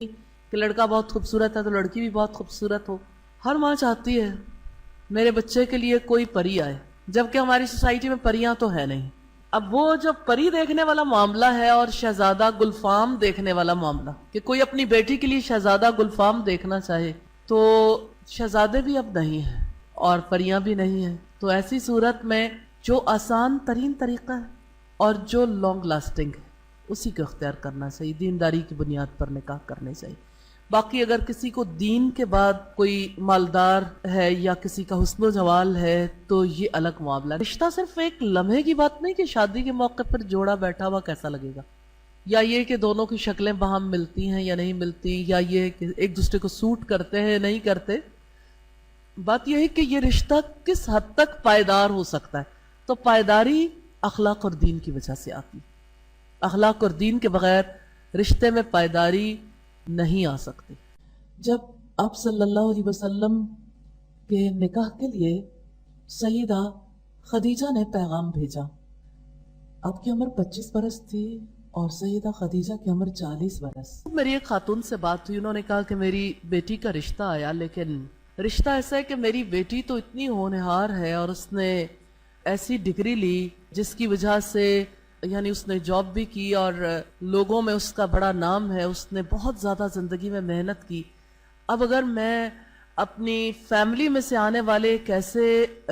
کہ لڑکا بہت خوبصورت ہے تو لڑکی بھی بہت خوبصورت ہو. ہر ماں چاہتی ہے میرے بچے کے لیے کوئی پری آئے، جبکہ ہماری سوسائٹی میں پریاں تو ہے نہیں. اب وہ جو پری دیکھنے والا معاملہ ہے اور شہزادہ گلفام دیکھنے والا معاملہ، کہ کوئی اپنی بیٹی کے لیے شہزادہ گلفام دیکھنا چاہے، تو شہزادے بھی اب نہیں ہیں اور پریاں بھی نہیں ہیں. تو ایسی صورت میں جو آسان ترین طریقہ ہے اور جو لانگ لاسٹنگ ہے اسی کو اختیار کرنا چاہیے. دینداری کی بنیاد پر نکاح کرنے چاہیے. باقی اگر کسی کو دین کے بعد کوئی مالدار ہے یا کسی کا حسن و جمال ہے تو یہ الگ معاملہ. رشتہ صرف ایک لمحے کی بات نہیں کہ شادی کے موقع پر جوڑا بیٹھا ہوا کیسا لگے گا، یا یہ کہ دونوں کی شکلیں باہم ملتی ہیں یا نہیں ملتی، یا یہ کہ ایک دوسرے کو سوٹ کرتے ہیں نہیں کرتے. بات یہ ہے کہ یہ رشتہ کس حد تک پائیدار ہو سکتا ہے. تو پائیداری اخلاق اور دین کی وجہ سے آتی. اخلاق اور دین کے بغیر رشتے میں پائیداری نہیں آ سکتی. جب آپ صلی اللہ علیہ وسلم کے نکاح کے لیے سیدہ خدیجہ نے پیغام بھیجا. آپ کی عمر 25 برس تھی اور سیدہ خدیجہ کی عمر 40 برس. میری ایک خاتون سے بات ہوئی، انہوں نے کہا کہ میری بیٹی کا رشتہ آیا، لیکن رشتہ ایسا ہے کہ میری بیٹی تو اتنی ہونہار ہے اور اس نے ایسی ڈگری لی جس کی وجہ سے یعنی اس نے جاب بھی کی اور لوگوں میں اس کا بڑا نام ہے، اس نے بہت زیادہ زندگی میں محنت کی. اب اگر میں اپنی فیملی میں سے آنے والے ایک ایسے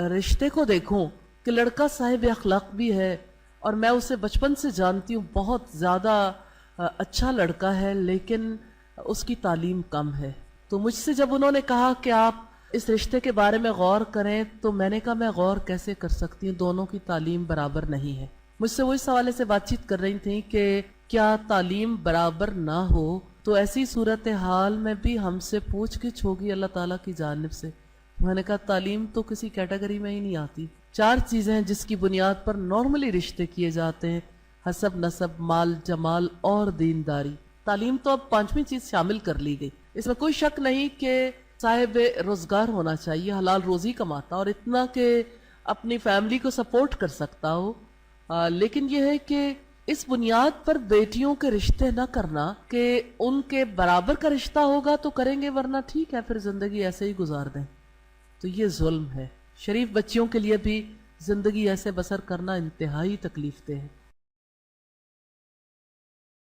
رشتے کو دیکھوں کہ لڑکا صاحب اخلاق بھی ہے اور میں اسے بچپن سے جانتی ہوں، بہت زیادہ اچھا لڑکا ہے، لیکن اس کی تعلیم کم ہے. تو مجھ سے جب انہوں نے کہا کہ آپ اس رشتے کے بارے میں غور کریں تو میں نے کہا میں غور کیسے کر سکتی ہوں، دونوں کی تعلیم برابر نہیں ہے. مجھ سے وہ اس حوالے سے بات چیت کر رہی تھیں کہ کیا تعلیم برابر نہ ہو تو ایسی صورتحال میں بھی ہم سے پوچھ گچھ ہوگی اللہ تعالیٰ کی جانب سے. میں نے کہا تعلیم تو کسی کیٹیگری میں ہی نہیں آتی. 4 چیزیں ہیں جس کی بنیاد پر نارملی رشتے کیے جاتے ہیں: حسب، نسب، مال، جمال اور دینداری. تعلیم تو اب 5ویں چیز شامل کر لی گئی. اس میں کوئی شک نہیں کہ صاحب روزگار ہونا چاہیے، حلال روزی کماتا اور اتنا کہ اپنی فیملی کو سپورٹ کر سکتا ہو. لیکن یہ ہے کہ اس بنیاد پر بیٹیوں کے رشتے نہ کرنا کہ ان کے برابر کا رشتہ ہوگا تو کریں گے ورنہ ٹھیک ہے پھر زندگی ایسے ہی گزار دیں، تو یہ ظلم ہے. شریف بچیوں کے لیے بھی زندگی ایسے بسر کرنا انتہائی تکلیف دہ ہے.